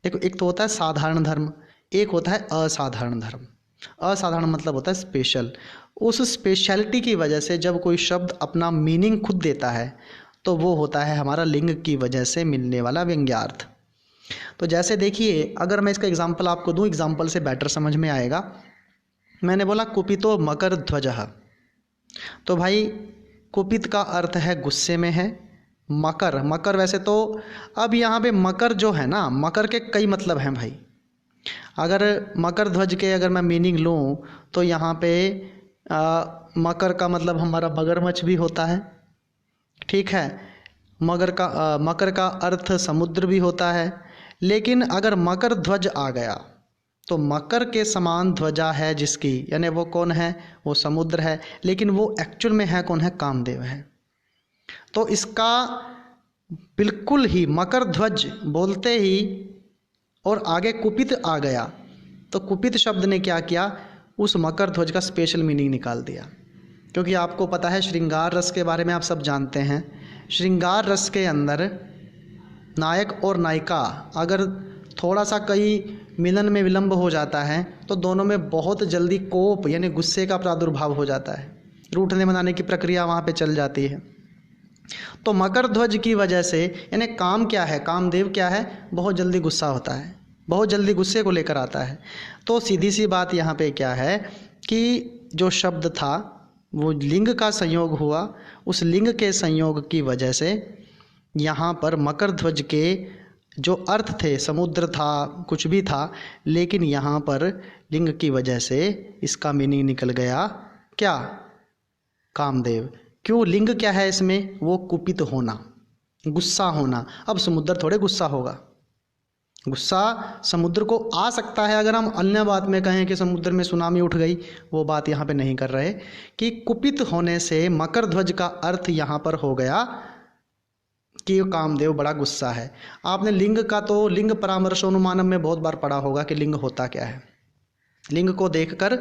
[SPEAKER 1] देखो, एक तो होता है साधारण धर्म, एक होता है असाधारण धर्म। असाधारण मतलब होता है स्पेशल। उस स्पेशलिटी की वजह से जब कोई शब्द अपना मीनिंग खुद देता है तो वो होता है हमारा लिंग की वजह से मिलने वाला व्यंग्यार्थ। तो जैसे देखिए, अगर मैं इसका एग्जाम्पल आपको दूं, एग्जाम्पल से बेटर समझ में आएगा। मैंने बोला कुपितो मकर ध्वजः, तो भाई कुपित का अर्थ है गुस्से में है। मकर, मकर वैसे तो अब यहाँ पे मकर जो है ना, मकर के कई मतलब हैं भाई। अगर मकर ध्वज के अगर मैं मीनिंग लूँ तो यहाँ पे मकर का मतलब हमारा मगरमच्छ भी होता है, ठीक है। मकर का अर्थ समुद्र भी होता है। लेकिन अगर मकर ध्वज आ गया तो मकर के समान ध्वजा है जिसकी, यानी वो कौन है, वो समुद्र है, लेकिन वो एक्चुअल में है कौन है, कामदेव है। तो इसका बिल्कुल ही मकर ध्वज बोलते ही और आगे कुपित आ गया, तो कुपित शब्द ने क्या किया, उस मकर ध्वज का स्पेशल मीनिंग निकाल दिया। क्योंकि आपको पता है श्रृंगार रस के बारे में आप सब जानते हैं। श्रृंगार रस के अंदर नायक और नायिका अगर थोड़ा सा कहीं मिलन में विलंब हो जाता है तो दोनों में बहुत जल्दी कोप यानी गुस्से का प्रादुर्भाव हो जाता है, रूठने मनाने की प्रक्रिया वहाँ पे चल जाती है। तो मकर ध्वज की वजह से यानी काम क्या है, कामदेव क्या है, बहुत जल्दी गुस्सा होता है, बहुत जल्दी गुस्से को लेकर आता है। तो सीधी सी बात यहाँ पे क्या है कि जो शब्द था वो लिंग का संयोग हुआ, उस लिंग के संयोग की वजह से यहाँ पर मकर ध्वज के जो अर्थ थे, समुद्र था, कुछ भी था, लेकिन यहाँ पर लिंग की वजह से इसका मीनिंग निकल गया क्या, कामदेव। क्यों, लिंग क्या है इसमें, वो कुपित होना, गुस्सा होना। अब समुद्र थोड़े गुस्सा होगा, गुस्सा समुद्र को आ सकता है, अगर हम अन्य बात में कहें कि समुद्र में सुनामी उठ गई, वो बात यहाँ पे नहीं कर रहे। कि कुपित होने से मकर ध्वज का अर्थ यहाँ पर हो गया कि कामदेव बड़ा गुस्सा है। आपने लिंग का तो लिंग परामर्शोनुमानम में बहुत बार पढ़ा होगा कि लिंग होता क्या है। लिंग को देखकर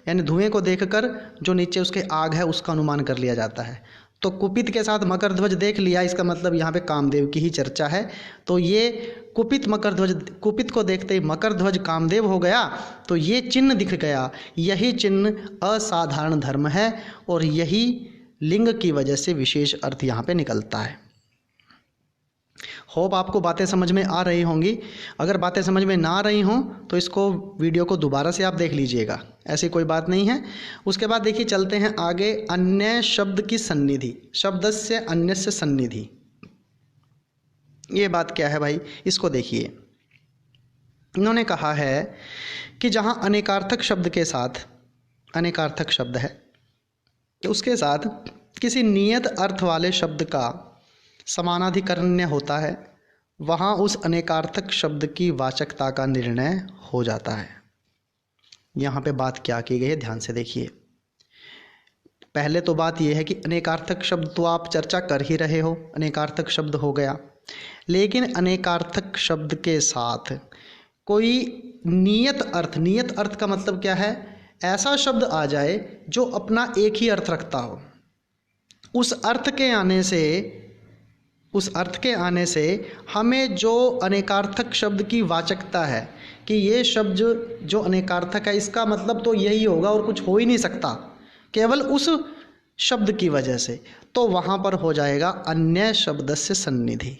[SPEAKER 1] यानी धुएं को देखकर जो नीचे उसके आग है उसका अनुमान कर लिया जाता है। तो कुपित के साथ मकर ध्वज देख लिया, इसका मतलब यहाँ पे कामदेव की ही चर्चा है। तो ये कुपित मकर ध्वज, कुपित को देखते ही मकर ध्वज कामदेव हो गया, तो ये चिन्ह दिख गया। यही चिन्ह असाधारण धर्म है और यही लिंग की वजह से विशेष अर्थ यहाँ पे निकलता है। होप आपको बातें समझ में आ रही होंगी। अगर बातें समझ में ना आ रही हों तो इसको वीडियो को दोबारा से आप देख लीजिएगा, ऐसी कोई बात नहीं है। उसके बाद देखिए चलते हैं आगे। अन्य शब्द की सन्निधि, शब्द से अन्य से सन्निधि, ये बात क्या है भाई, इसको देखिए। इन्होंने कहा है कि जहाँ अनेकार्थक शब्द के साथ, अनेकार्थक शब्द है उसके साथ किसी नियत अर्थ वाले शब्द का समानाधिकरण्य होता है, वहाँ उस अनेकार्थक शब्द की वाचकता का निर्णय हो जाता है। यहाँ पे बात क्या की गई है, ध्यान से देखिए। पहले तो बात यह है कि अनेकार्थक शब्द तो आप चर्चा कर ही रहे हो, अनेकार्थक शब्द हो गया, लेकिन अनेकार्थक शब्द के साथ कोई नियत अर्थ, नियत अर्थ का मतलब क्या है, ऐसा शब्द आ जाए जो अपना एक ही अर्थ रखता हो। उस अर्थ के आने से हमें जो अनेकार्थक शब्द की वाचकता है कि ये शब्द जो अनेकार्थक है इसका मतलब तो यही होगा और कुछ हो ही नहीं सकता केवल उस शब्द की वजह से, तो वहाँ पर हो जाएगा अन्य शब्द से सन्निधि,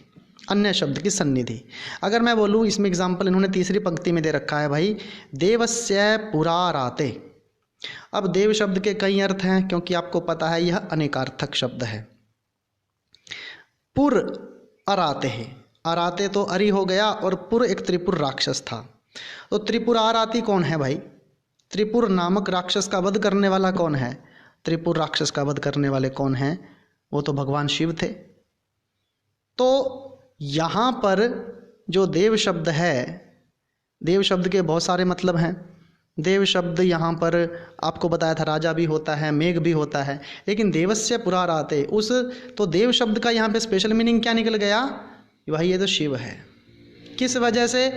[SPEAKER 1] अन्य शब्द की सन्निधि। अगर मैं बोलूँ, इसमें एग्जाम्पल इन्होंने तीसरी पंक्ति में दे रखा है भाई, देवस्य पुराराते। अब देव शब्द के कई अर्थ हैं, क्योंकि आपको पता है यह अनेकार्थक शब्द है। पुर अराते हैं, अराते तो अरि हो गया, और पुर एक त्रिपुर राक्षस था। तो त्रिपुर आराती कौन है भाई, त्रिपुर नामक राक्षस का वध करने वाला कौन है, त्रिपुर राक्षस का वध करने वाले कौन हैं, वो तो भगवान शिव थे। तो यहाँ पर जो देव शब्द है, देव शब्द के बहुत सारे मतलब हैं। देव शब्द यहाँ पर आपको बताया था राजा भी होता है, मेघ भी होता है, लेकिन देवस्य पुराराते, उस तो देव शब्द का यहाँ पे स्पेशल मीनिंग क्या निकल गया भाई, ये तो शिव है। किस वजह से,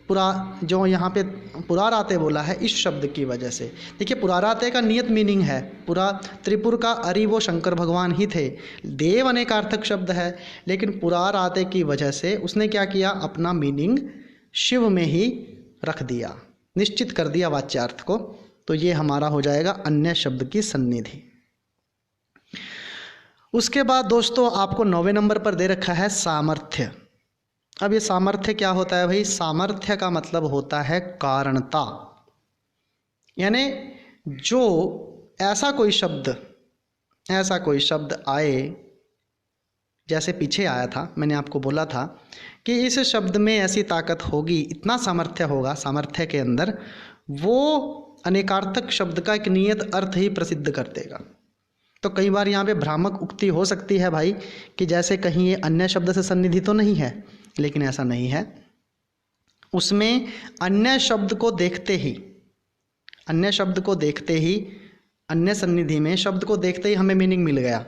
[SPEAKER 1] जो यहाँ पे पुराराते बोला है इस शब्द की वजह से। देखिए पुराराते का नियत मीनिंग है, त्रिपुर का अरि वो शंकर भगवान ही थे। देव अनेकार्थक शब्द है, लेकिन पुराराते की वजह से उसने क्या किया, अपना मीनिंग शिव में ही रख दिया, निश्चित कर दिया वाच्यार्थ को। तो ये हमारा हो जाएगा अन्य शब्द की सन्निधि। उसके बाद दोस्तों आपको 9वें नंबर पर दे रखा है सामर्थ्य। अब ये सामर्थ्य क्या होता है भाई, सामर्थ्य का मतलब होता है कारणता, यानी जो ऐसा कोई शब्द आए, जैसे पीछे आया था, मैंने आपको बोला था कि इस शब्द में ऐसी ताकत होगी, इतना सामर्थ्य होगा सामर्थ्य के अंदर, वो अनेकार्थक शब्द का एक नियत अर्थ ही प्रसिद्ध कर देगा। तो कई बार यहाँ पे भ्रामक उक्ति हो सकती है भाई कि जैसे कहीं ये अन्य शब्द से सन्निधि तो नहीं है, लेकिन ऐसा नहीं है। उसमें अन्य शब्द को देखते ही, अन्य सन्निधि में शब्द को देखते ही हमें मीनिंग मिल गया,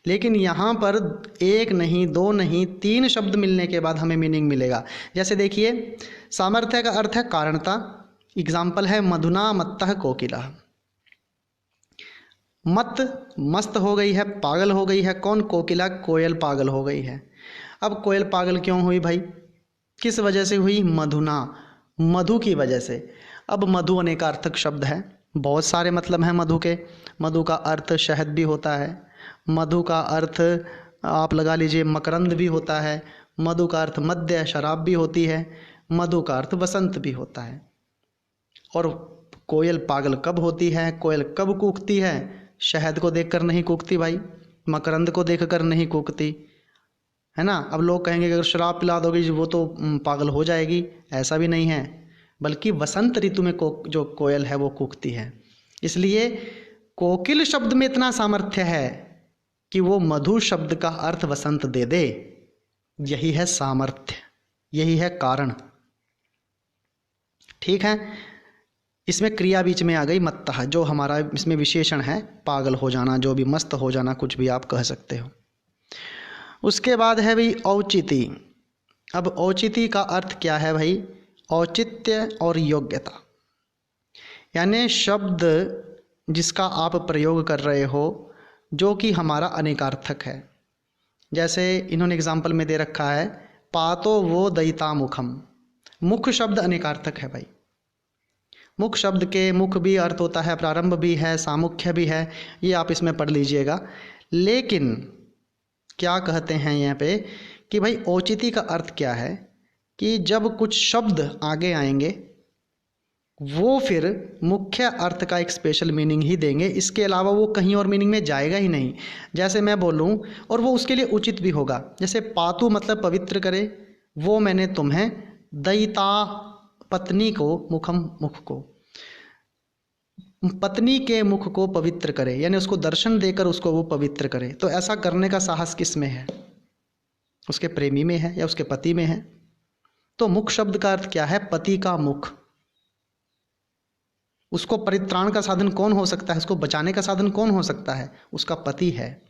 [SPEAKER 1] लेकिन यहाँ पर एक नहीं, दो नहीं, 3 शब्द मिलने के बाद हमें मीनिंग मिलेगा। जैसे देखिए, सामर्थ्य का अर्थ है कारणता। एग्जाम्पल है मधुना मत्तः कोकिला। मत मस्त हो गई है, पागल हो गई है, कौन, कोकिला, कोयल पागल हो गई है। अब कोयल पागल क्यों हुई भाई, किस वजह से हुई, मधुना, मधु की वजह से। अब मधु अनेकार्थक शब्द है, बहुत सारे मतलब हैं मधु के। मधु का अर्थ शहद भी होता है, मधु का अर्थ आप लगा लीजिए मकरंद भी होता है, मधु का अर्थ मद्य शराब भी होती है, मधु का अर्थ वसंत भी होता है। और कोयल पागल कब होती है, कोयल कब कूकती है, शहद को देखकर नहीं कूकती भाई, मकरंद को देखकर नहीं कूकती, है ना। अब लोग कहेंगे कि अगर शराब पिला दोगे वो तो पागल हो जाएगी, ऐसा भी नहीं है, बल्कि वसंत ऋतु में जो कोयल है वो कूकती है। इसलिए कोकिल शब्द में इतना सामर्थ्य है कि वो मधु शब्द का अर्थ वसंत दे दे। यही है सामर्थ्य, यही है कारण। ठीक है। इसमें क्रिया बीच में आ गई मत्तः, जो हमारा इसमें विशेषण है, पागल हो जाना, जो भी मस्त हो जाना, कुछ भी आप कह सकते हो। उसके बाद है भाई औचिति। अब औचिति का अर्थ क्या है भाई? औचित्य और योग्यता, यानी शब्द जिसका आप प्रयोग कर रहे हो जो कि हमारा अनेकार्थक है। जैसे इन्होंने एग्जाम्पल में दे रखा है पातो वो दयिता मुखम। मुख शब्द अनेकार्थक है भाई। मुख शब्द के मुख भी अर्थ होता है, प्रारंभ भी है, सामुख्य भी है, ये आप इसमें पढ़ लीजिएगा। लेकिन क्या कहते हैं यहाँ पे कि भाई औचिति का अर्थ क्या है कि जब कुछ शब्द आगे आएंगे वो फिर मुख्य अर्थ का एक स्पेशल मीनिंग ही देंगे, इसके अलावा वो कहीं और मीनिंग में जाएगा ही नहीं। जैसे मैं बोलूँ और वो उसके लिए उचित भी होगा। जैसे पातु मतलब पवित्र करे, वो मैंने तुम्हें, दयिता पत्नी को, मुखम मुख को, पत्नी के मुख को पवित्र करे, यानी उसको दर्शन देकर उसको वो पवित्र करे। तो ऐसा करने का साहस किस में है? उसके प्रेमी में है या उसके पति में है? तो मुख शब्द का अर्थ क्या है? पति का मुख। उसको परित्राण का साधन कौन हो सकता है? उसको बचाने का साधन कौन हो सकता है? उसका पति है।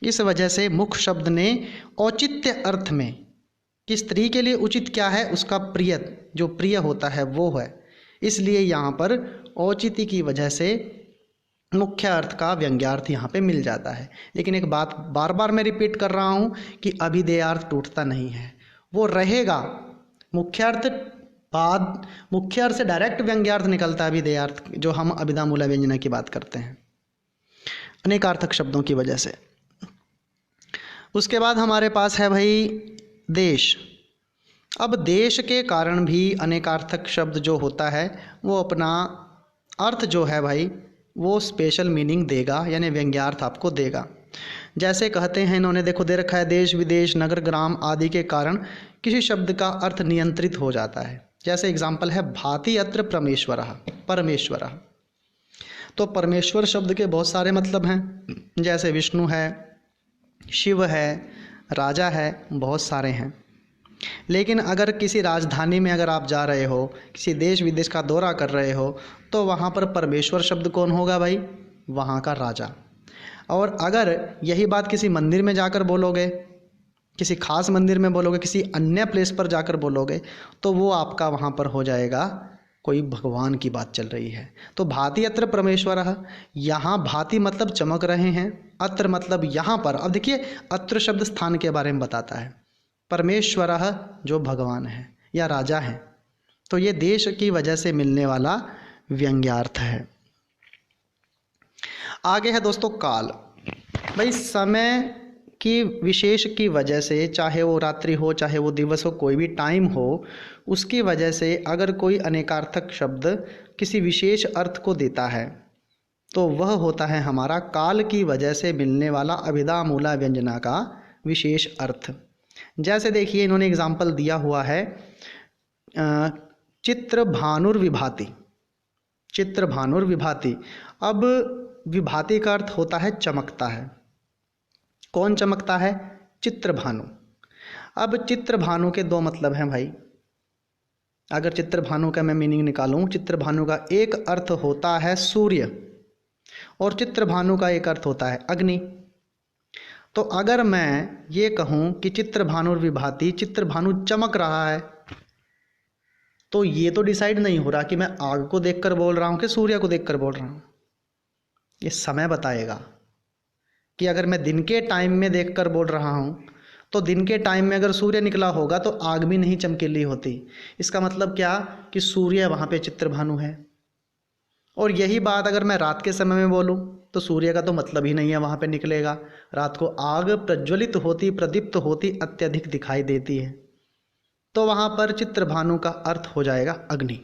[SPEAKER 1] इस वजह से मुख शब्द ने औचित्य अर्थ में कि स्त्री के लिए उचित क्या है, उसका प्रिय, जो प्रिय होता है वो है, इसलिए यहाँ पर औचिति की वजह से मुख्य अर्थ का व्यंग्यार्थ यहाँ पे मिल जाता है। लेकिन एक बात बार बार मैं रिपीट कर रहा हूँ कि अभिधेयार्थ टूटता नहीं है, वो रहेगा। मुख्यार्थ बाद, मुख्यार्थ से डायरेक्ट व्यंग्यार्थ निकलता है अभिधेयार्थ, जो हम अभिधा मूला व्यंजना की बात करते हैं अनेकार्थक शब्दों की वजह से। उसके बाद हमारे पास है भाई देश। अब देश के कारण भी अनेकार्थक शब्द जो होता है वो अपना अर्थ जो है भाई वो स्पेशल मीनिंग देगा, यानी व्यंग्यार्थ आपको देगा। जैसे कहते हैं इन्होंने, देखो दे रखा है देश विदेश नगर ग्राम आदि के कारण किसी शब्द का अर्थ नियंत्रित हो जाता है। जैसे एग्जाम्पल है भाति अत्र परमेश्वरः, परमेश्वरः। तो परमेश्वर शब्द के बहुत सारे मतलब हैं, जैसे विष्णु है, शिव है, राजा है, बहुत सारे हैं। लेकिन अगर किसी राजधानी में अगर आप जा रहे हो, किसी देश विदेश का दौरा कर रहे हो, तो वहाँ पर परमेश्वर शब्द कौन होगा भाई? वहाँ का राजा। और अगर यही बात किसी मंदिर में जाकर बोलोगे, किसी खास मंदिर में बोलोगे, किसी अन्य प्लेस पर जाकर बोलोगे, तो वो आपका वहाँ पर हो जाएगा कोई भगवान की बात चल रही है। तो भाति अत्र परमेश्वरः, यहाँ भाति मतलब चमक रहे हैं, अत्र मतलब यहाँ पर। अब देखिए अत्र शब्द स्थान के बारे में बताता है, परमेश्वरः जो भगवान है या राजा है। तो ये देश की वजह से मिलने वाला व्यंग्यार्थ है। आगे है दोस्तों काल। भाई समय की विशेष की वजह से, चाहे वो रात्रि हो चाहे वो दिवस हो, कोई भी टाइम हो, उसकी वजह से अगर कोई अनेकार्थक शब्द किसी विशेष अर्थ को देता है तो वह होता है हमारा काल की वजह से मिलने वाला अभिधा मूला व्यंजना का विशेष अर्थ। जैसे देखिए इन्होंने एग्जाम्पल दिया हुआ है चित्र भानुर्विभाति, चित्र भानुर्विभाति। अब विभाति का अर्थ होता है चमकता है। कौन चमकता है? चित्र भानु। अब चित्र भानु के दो मतलब हैं भाई। अगर चित्र भानु का मैं मीनिंग निकालूं, चित्र भानु का एक अर्थ होता है सूर्य और चित्र भानु का एक अर्थ होता है अग्नि। तो अगर मैं ये कहूं कि चित्र भानुर्विभाति, चित्र भानु चमक रहा है, तो ये तो डिसाइड नहीं हो रहा कि मैं आग को देखकर बोल रहा हूं कि सूर्य को देखकर बोल रहा हूं। ये समय बताएगा कि अगर मैं दिन के टाइम में देखकर बोल रहा हूं तो दिन के टाइम में अगर सूर्य निकला होगा तो आग भी नहीं चमकीली होती। इसका मतलब क्या कि सूर्य वहाँ पे चित्र भानु है। और यही बात अगर मैं रात के समय में बोलूँ तो सूर्य का तो मतलब ही नहीं है वहाँ पे निकलेगा। रात को आग प्रज्वलित होती, प्रदीप्त होती अत्यधिक दिखाई देती है, तो वहाँ पर चित्र भानु का अर्थ हो जाएगा अग्नि।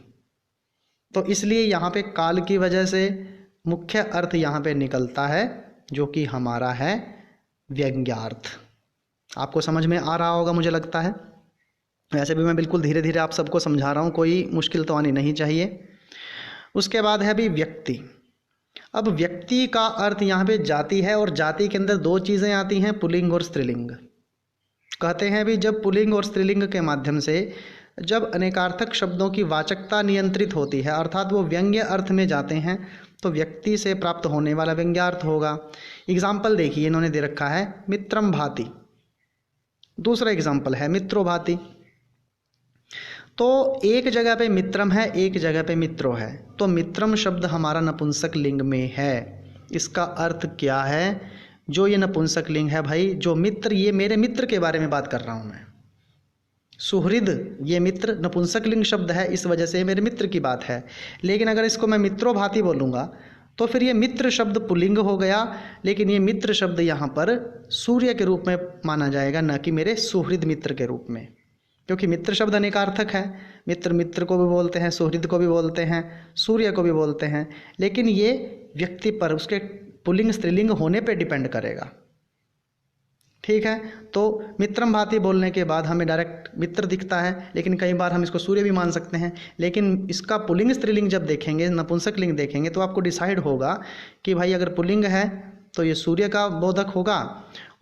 [SPEAKER 1] तो इसलिए यहाँ पे काल की वजह से मुख्य अर्थ यहाँ पे निकलता है जो कि हमारा है व्यंग्यार्थ। आपको समझ में आ रहा होगा मुझे लगता है। वैसे भी मैं बिल्कुल धीरे धीरे आप सबको समझा रहा हूँ, कोई मुश्किल तो आनी नहीं चाहिए। उसके बाद है भी व्यक्ति। अब व्यक्ति का अर्थ यहाँ पे जाति है और जाति के अंदर दो चीज़ें आती हैं, पुल्लिंग और स्त्रीलिंग। कहते हैं भी जब पुल्लिंग और स्त्रीलिंग के माध्यम से जब अनेकार्थक शब्दों की वाचकता नियंत्रित होती है, अर्थात वो व्यंग्य अर्थ में जाते हैं, तो व्यक्ति से प्राप्त होने वाला व्यंग्यार्थ होगा। एग्जाम्पल देखिए, इन्होंने दे रखा है मित्रम भाति, दूसरा एग्जाम्पल है मित्रो भाति। तो एक जगह पे मित्रम है, एक जगह पे मित्रो है, तो मित्रम शब्द हमारा नपुंसक लिंग में है। इसका अर्थ क्या है? जो ये नपुंसक लिंग है भाई, जो मित्र, ये मेरे मित्र के बारे में बात कर रहा हूँ मैं। सुहृद, ये मित्र नपुंसक लिंग शब्द है, इस वजह से मेरे मित्र की बात है। लेकिन अगर इसको मैं मित्रो भाति बोलूँगा तो फिर ये मित्र शब्द पुल्लिंग हो गया, लेकिन ये मित्र शब्द यहाँ पर सूर्य के रूप में माना जाएगा, न कि मेरे सुहृद मित्र के रूप में, क्योंकि मित्र शब्द अनेकार्थक है। मित्र मित्र को भी बोलते हैं, सुहृद को भी बोलते हैं, सूर्य को भी बोलते हैं, लेकिन ये व्यक्ति पर, उसके पुल्लिंग स्त्रीलिंग होने पे डिपेंड करेगा। ठीक है, तो मित्रम भाति बोलने के बाद हमें डायरेक्ट मित्र दिखता है, लेकिन कई बार हम इसको सूर्य भी मान सकते हैं। लेकिन इसका पुल्लिंग स्त्रीलिंग जब देखेंगे, नपुंसक लिंग देखेंगे, तो आपको डिसाइड होगा कि भाई अगर पुल्लिंग है तो ये सूर्य का बोधक होगा,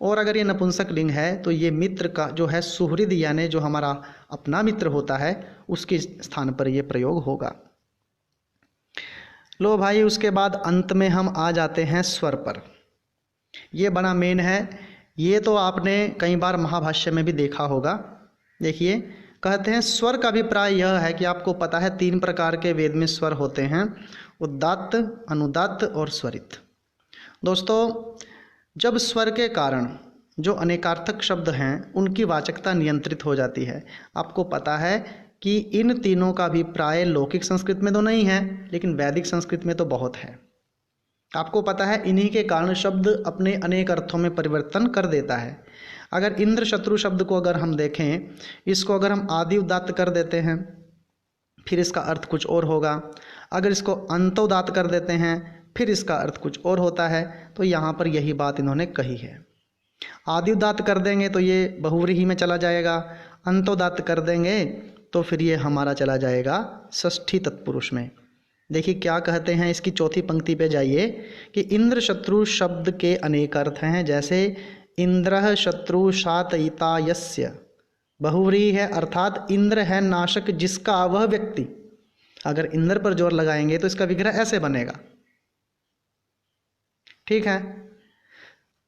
[SPEAKER 1] और अगर ये नपुंसक लिंग है तो ये मित्र का जो है सुहृद, यानी जो हमारा अपना मित्र होता है, उसके स्थान पर ये प्रयोग होगा। लो भाई, उसके बाद अंत में हम आ जाते हैं स्वर पर। ये बड़ा मेन है, ये तो आपने कई बार महाभाष्य में भी देखा होगा। देखिए, कहते हैं स्वर का अभिप्राय यह है कि आपको पता है 3 प्रकार के वेद में स्वर होते हैं, उदात्त, अनुदात्त और स्वरित। दोस्तों, जब स्वर के कारण जो अनेकार्थक शब्द हैं उनकी वाचकता नियंत्रित हो जाती है, आपको पता है कि इन तीनों का अभिप्राय लौकिक संस्कृत में तो नहीं है, लेकिन वैदिक संस्कृत में तो बहुत है। आपको पता है इन्हीं के कारण शब्द अपने अनेक अर्थों में परिवर्तन कर देता है। अगर इंद्र शत्रु शब्द को अगर हम देखें, इसको अगर हम आदि उदात्त कर देते हैं, फिर इसका अर्थ कुछ और होगा। अगर इसको अंतोदात्त कर देते हैं, फिर इसका अर्थ कुछ और होता है। तो यहाँ पर यही बात इन्होंने कही है। आदि उदात्त कर देंगे तो ये बहुव्रीहि में चला जाएगा, अंतोदात्त कर देंगे तो फिर ये हमारा चला जाएगा षष्ठी तत्पुरुष में। देखिए क्या कहते हैं, इसकी चौथी पंक्ति पे जाइए कि इंद्र शत्रु शब्द के अनेक अर्थ हैं, जैसे इंद्र शत्रु शातयिता यस्य, बहुव्रीहि है, अर्थात इंद्र है नाशक जिसका वह व्यक्ति। अगर इंद्र पर जोर लगाएंगे तो इसका विग्रह ऐसे बनेगा। ठीक है,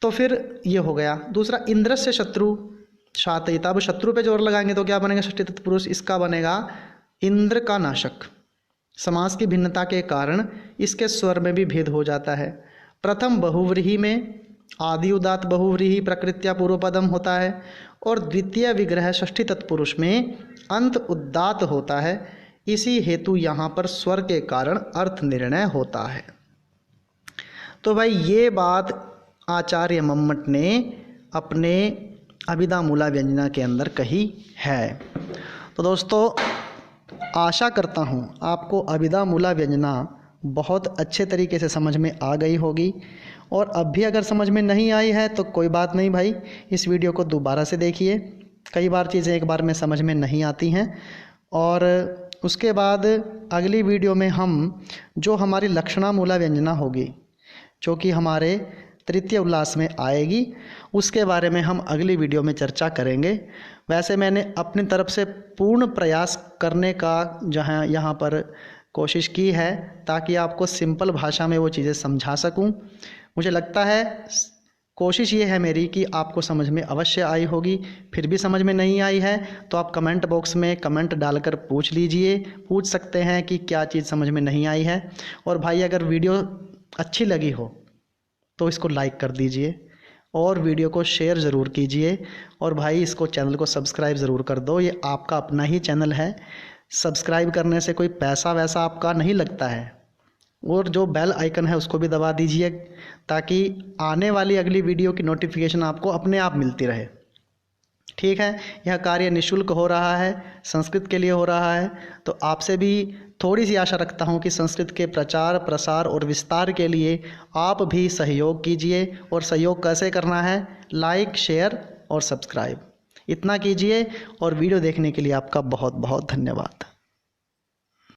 [SPEAKER 1] तो फिर ये हो गया। दूसरा, इंद्र से शत्रु शातयिता, अब शत्रु पे जोर लगाएंगे तो क्या बनेगा? षष्ठी तत्पुरुष, इसका बनेगा इंद्र का नाशक। समास की भिन्नता के कारण इसके स्वर में भी भेद हो जाता है। प्रथम बहुव्रीहि में आदि उदात्त बहुव्रीहि प्रकृत्या पूर्वपदम होता है, और द्वितीय विग्रह षष्ठी तत्पुरुष में अंत उदात्त होता है। इसी हेतु यहाँ पर स्वर के कारण अर्थ निर्णय होता है। तो भाई ये बात आचार्य मम्मट ने अपने अभिधा मूला व्यंजना के अंदर कही है। तो दोस्तों, आशा करता हूँ आपको अभिधा मूला व्यंजना बहुत अच्छे तरीके से समझ में आ गई होगी, और अब भी अगर समझ में नहीं आई है तो कोई बात नहीं भाई, इस वीडियो को दोबारा से देखिए। कई बार चीज़ें एक बार में समझ में नहीं आती हैं, और उसके बाद अगली वीडियो में हम जो हमारी लक्षणा मूला व्यंजना होगी, जो कि हमारे तृतीय उल्लास में आएगी, उसके बारे में हम अगली वीडियो में चर्चा करेंगे। वैसे मैंने अपनी तरफ से पूर्ण प्रयास करने का यहाँ पर कोशिश की है, ताकि आपको सिंपल भाषा में वो चीज़ें समझा सकूं। मुझे लगता है कोशिश ये है मेरी कि आपको समझ में अवश्य आई होगी। फिर भी समझ में नहीं आई है तो आप कमेंट बॉक्स में कमेंट डालकर पूछ लीजिए, पूछ सकते हैं कि क्या चीज़ समझ में नहीं आई है। और भाई अगर वीडियो अच्छी लगी हो तो इसको लाइक कर दीजिए, और वीडियो को शेयर ज़रूर कीजिए, और भाई इसको चैनल को सब्सक्राइब ज़रूर कर दो। ये आपका अपना ही चैनल है, सब्सक्राइब करने से कोई पैसा वैसा आपका नहीं लगता है। और जो बेल आइकन है उसको भी दबा दीजिए, ताकि आने वाली अगली वीडियो की नोटिफिकेशन आपको अपने आप मिलती रहे। ठीक है, यह कार्य निःशुल्क हो रहा है, संस्कृत के लिए हो रहा है। तो आपसे भी थोड़ी सी आशा रखता हूँ कि संस्कृत के प्रचार प्रसार और विस्तार के लिए आप भी सहयोग कीजिए। और सहयोग कैसे करना है? लाइक, शेयर और सब्सक्राइब, इतना कीजिए। और वीडियो देखने के लिए आपका बहुत बहुत धन्यवाद।